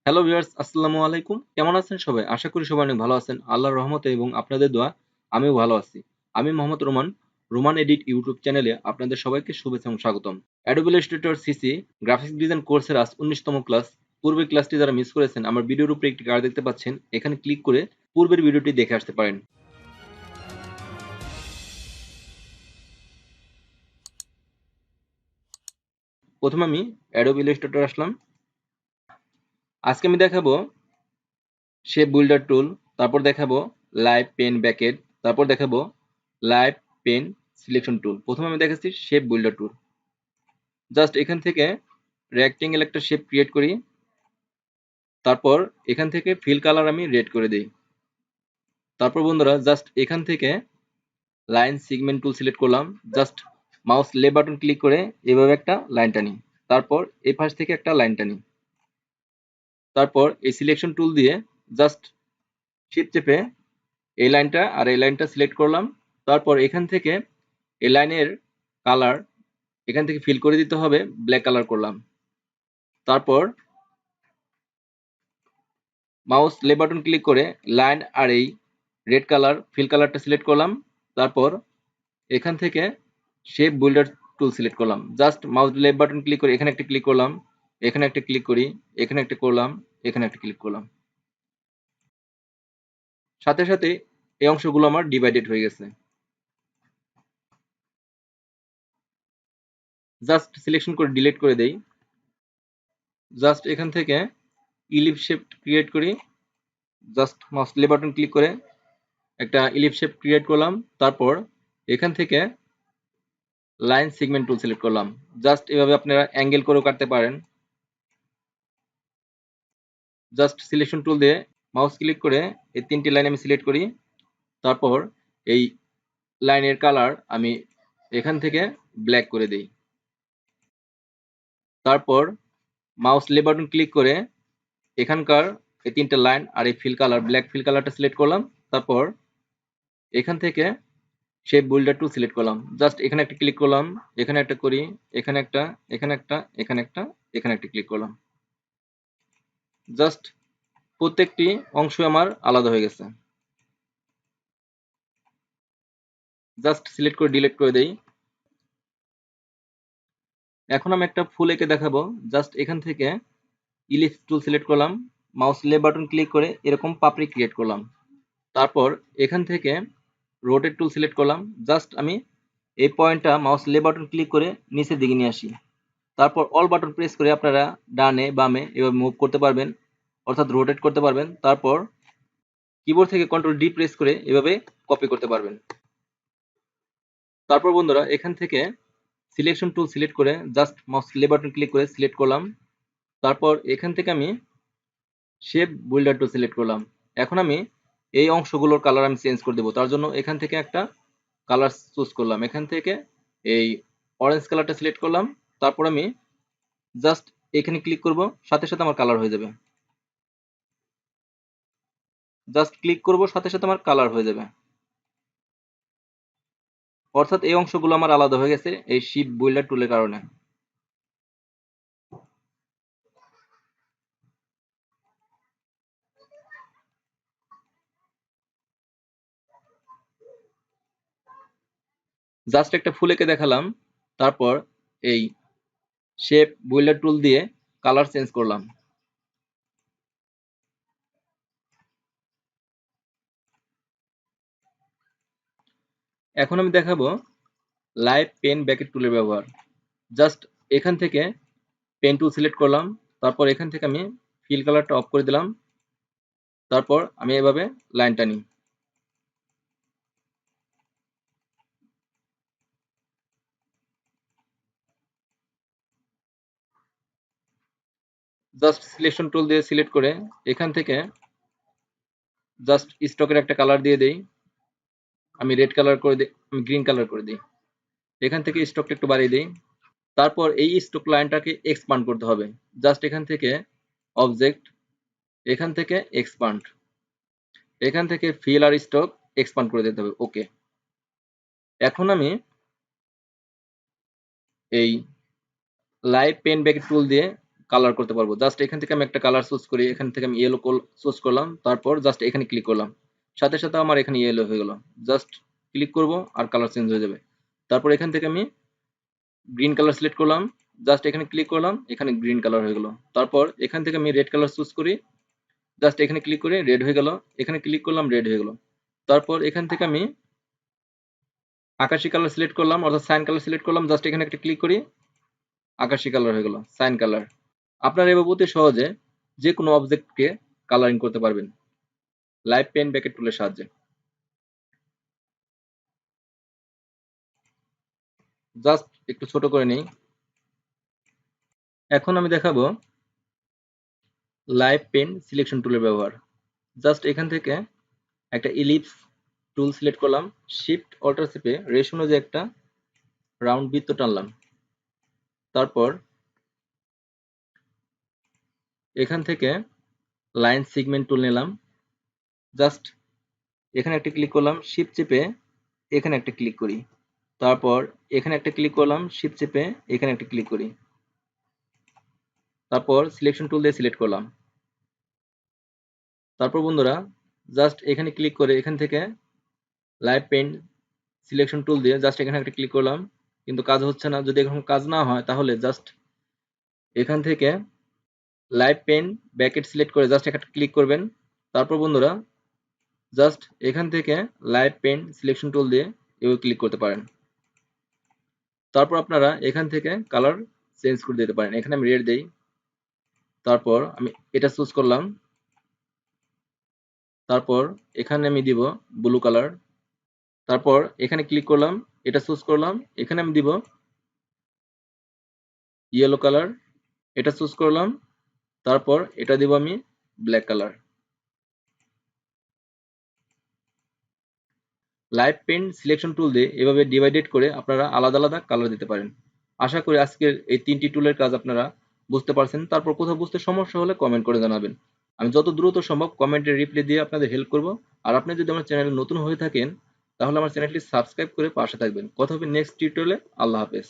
Hello viewers, আসসালামু আলাইকুম। কেমন আছেন সবাই? আশা করি সবাই অনেক ভালো আছেন। আল্লাহর রহমতে এবং আপনাদের দোয়া আমিও ভালো আছি। আমি Mohammad Roman, Roman edit YouTube চ্যানেলে আপনাদের সবাইকে শুভেচ্ছা এবং স্বাগতম। Adobe Illustrator CC graphics design কোর্সের আজ ১৯তম ক্লাস। পূর্বের ক্লাসটি যারা মিস করেছেন, আমার ভিডিওর উপরে একটি কার্ড দেখতে পাচ্ছেন। এখানে ক্লিক করে পূর্বের ভিডিওটি দেখে আসতে পারেন। প্রথমে আমি Adobe Illustrator আসলাম। আজকে আমি দেখাবো শেপ বিল্ডার টুল, তারপর দেখাবো লাইভ পেন ব্যাকেট, তারপর দেখাবো লাইভ পেন সিলেকশন টুল। প্রথমে আমি দেখাচ্ছি শেপ বিল্ডার টুল। জাস্ট এখান থেকে রেক্টেঙ্গেল একটা শেপ ক্রিয়েট করি, তারপর এখান থেকে ফিল কালার আমি রেড করে দিই। তারপর বন্ধুরা জাস্ট এখান থেকে লাইন সিগমেন্ট টুল সিলেক্ট করলাম। Just mouse left button click করে এভাবে একটা লাইন টানি, তারপর এই পাশ থেকে একটা লাইন টানি, তারপর এই সিলেকশন টুল দিয়ে জাস্ট শিফট চেপে এই লাইনটা আর এই লাইনটা সিলেক্ট করলাম। তারপর এখান থেকে এই লাইনের কালার এখান থেকে ফিল করে দিতে হবে, ব্ল্যাক কালার করলাম। তারপর মাউস লেফট বাটন ক্লিক করে লাইন আর এই রেড কালার ফিল কালারটা সিলেক্ট করলাম। তারপর এখান থেকে শেপ বিল্ডার টুল সিলেক্ট করলাম। Just mouse left button click করে এখানে একটা ক্লিক করলাম, এখানে একটা ক্লিক করি, এখানে একটা করলাম, এখানে একটা ক্লিক করলাম। সাথে সাথে এই অংশগুলো আমার ডিভাইডেড হয়ে গেছে। জাস্ট সিলেকশন করে ডিলিট করে দেই। জাস্ট এখান থেকে ইলিপস শেপ ক্রিয়েট করি। Just mouse left button click করে একটা ইলিপস শেপ ক্রিয়েট করলাম। তারপর এখান থেকে লাইন সেগমেন্ট টুল সিলেক্ট করলাম। জাস্ট এভাবে আপনারা অ্যাঙ্গেল করেও কাটতে পারেন। জাস্ট সিলেকশন টুল দিয়ে মাউস ক্লিক করে এই তিনটি লাইন আমি সিলেক্ট করি। তারপর এই লাইনের কালার আমি এখান থেকে ব্ল্যাক করে দিই। তারপর মাউস লেফট বাটন ক্লিক করে এখানকার এই তিনটা লাইন আর এই ফিল কালার ব্ল্যাক ফিল কালারটা সিলেক্ট করলাম। তারপর এখান থেকে শেপ বিল্ডার টুল সিলেক্ট করলাম। জাস্ট এখানে একটা ক্লিক করলাম, এখানে একটা করি, এখানে একটা, এখানে একটা, এখানে একটা, এখানে একটা ক্লিক করলাম। জাস্ট প্রত্যেকটি অংশ আমার আলাদা হয়ে গেছে। জাস্ট সিলেক্ট করে ডিলিট করে দেই। এখন আমি একটা ফুল এঁকে দেখাবো। জাস্ট এখান থেকে ইলিপস টুল সিলেক্ট করলাম, মাউস লেফট বাটন ক্লিক করে এরকম পাপড়ি ক্রিয়েট করলাম। তারপর এখান থেকে রোটেট টুল সিলেক্ট করলাম। জাস্ট আমি এই পয়েন্টটা মাউস লেফট বাটন ক্লিক করে নিচের দিকে নিয়ে আসি। তারপর অল বাটন প্রেস করে আপনারা ডানে বামে এভাবে মুভ করতে পারবেন, অর্থাৎ রোটেট করতে পারবেন। তারপর কিবোর্ড থেকে কন্ট্রোল ডি প্রেস করে এভাবে কপি করতে পারবেন। তারপর বন্ধুরা এখান থেকে সিলেকশন টুল সিলেক্ট করে just mouse left button click করে সিলেক্ট করলাম। তারপর এখান থেকে আমি শেপ বিল্ডার টুল সিলেক্ট করলাম। এখন আমি এই অংশগুলোর কালার আমি চেঞ্জ করে দেবো। তার জন্য এখান থেকে একটা কালার চুজ করলাম। এখান থেকে এই অরেঞ্জ কালারটা সিলেক্ট করলাম। তারপর আমি জাস্ট এখানে ক্লিক করব, সাথে সাথে আমার কালার হয়ে যাবে। জাস্ট ক্লিক করব, সাথে সাথে আমার কালার হয়ে যাবে। অর্থাৎ এই অংশগুলো আমার আলাদা হয়ে গেছে এই শেপ বিল্ডার টুলের কারণে। জাস্ট একটা ফুল এঁকে দেখালাম। তারপর এই শেপ বিল্ডার টুল দিয়ে কালার চেঞ্জ করলাম। এখন আমি দেখাবো লাইভ পেন ব্যাকেট টুলের ব্যবহার। জাস্ট এখান থেকে পেন টুল সিলেক্ট করলাম। তারপর এখান থেকে আমি ফিল কালারটা অফ করে দিলাম। তারপর আমি এভাবে লাইন টানি। জাস্ট সিলেকশন টুল দিয়ে সিলেক্ট করে এখান থেকে জাস্ট স্টকের একটা কালার দিয়ে দেই। আমি রেড কালার করে দিই, আমি গ্রিন কালার করে দিই। এখান থেকে স্টকটা একটু বাড়িয়ে দিই। তারপর এই স্টক লাইনটাকে এক্সপান্ড করতে হবে। জাস্ট এখান থেকে অবজেক্ট, এখান থেকে এক্সপান্ড, এখান থেকে ফিল আর স্টক এক্সপান্ড করে দিতে হবে। ওকে। এখন আমি এই লাইভ পেন ব্যাকেট টুল দিয়ে কালার করতে পারবো। জাস্ট এখান থেকে আমি একটা কালার চুজ করি, এখান থেকে আমি ইয়েলো চুজ করলাম, তারপর জাস্ট এখানে ক্লিক করলাম, সাথে সাথে আমার এখানে ইয়েলো হয়ে গেল। জাস্ট ক্লিক করব আর কালার চেঞ্জ হয়ে যাবে। তারপর এখান থেকে আমি গ্রিন কালার সিলেক্ট করলাম, জাস্ট এখানে ক্লিক করলাম, এখানে গ্রিন কালার হয়ে গেল। তারপর এখান থেকে আমি রেড কালার চুজ করি, জাস্ট এখানে ক্লিক করে রেড হয়ে গেল, এখানে ক্লিক করলাম রেড হয়ে গেল। তারপর এখান থেকে আমি আকাশি কালার সিলেক্ট করলাম, অর্থাৎ সাইন কালার সিলেক্ট করলাম, জাস্ট এখানে একটা ক্লিক করি, আকাশি কালার হয়ে গেল, সাইন কালার। আপনারা এভাবে অতি সহজে যে কোনো অবজেক্টকে কালারিং করতে পারবেন লাইভ পেন ব্যাকেট টুলের সাহায্যে। জাস্ট একটু ছোট করে নিই। এখন আমি দেখাবো লাইভ পেন সিলেকশন টুলের ব্যবহার। জাস্ট এখান থেকে একটা ইলিপস টুল সিলেক্ট করলাম, শিফট অল্টার চেপে রেশ অনুযায়ী একটা রাউন্ড বৃত্ত টানলাম। তারপর এখান থেকে লাইন সেগমেন্ট টুল নিলাম, জাস্ট এখানে একটা ক্লিক করলাম, শিফট চেপে এখানে একটা ক্লিক করি, তারপর এখানে একটা ক্লিক করলাম, শিফট চেপে এখানে একটা ক্লিক করি, তারপর সিলেকশন টুল দিয়ে সিলেক্ট করলাম। তারপর বন্ধুরা জাস্ট এখানে ক্লিক করে এখান থেকে লাইভ পেন সিলেকশন টুল দিয়ে জাস্ট এখানে একটা ক্লিক করলাম, কিন্তু কাজ হচ্ছে না। যদি এখন কাজ না হয় তাহলে জাস্ট এখান থেকে লাইভ পেন ব্যাকেট সিলেক্ট করে জাস্ট একটা ক্লিক করবেন। তারপর বন্ধুরা জাস্ট এখান থেকে লাইভ পেন সিলেকশন টুল দিয়ে এভাবে ক্লিক করতে পারেন। তারপর আপনারা এখান থেকে কালার চেঞ্জ করে দিতে পারেন। এখানে আমি রেড দেই, তারপর আমি এটা চুজ করলাম, তারপর এখানে আমি দিব ব্লু কালার, তারপর এখানে ক্লিক করলাম, এটা চুজ করলাম, এখানে আমি দিব ইয়েলো কালার, এটা চুজ করলাম, তারপর এটা দিব আমি black colour. Live pen selection tool দিয়ে এভাবে ডিভাইডেড করে আপনারা আলাদা আলাদা কালার দিতে পারেন। আশা করি আজকের এই 3টি টুলের কাজ আপনারা বুঝতে পারছেন। তারপর কোথাও বুঝতে সমস্যা হলে কমেন্ট করে জানাবেন। আমি যত দ্রুত সম্ভব কমেন্টে রিপ্লাই দিয়ে আপনাদের হেল্প করব। আর আপনি যদি আমার চ্যানেলে নতুন হয়ে থাকেন তাহলে আমার চ্যানেলটি সাবস্ক্রাইব করে পাশে থাকবেন। কথা হবে নেক্সট টিউটোরিয়ালে। আল্লাহ হাফেজ।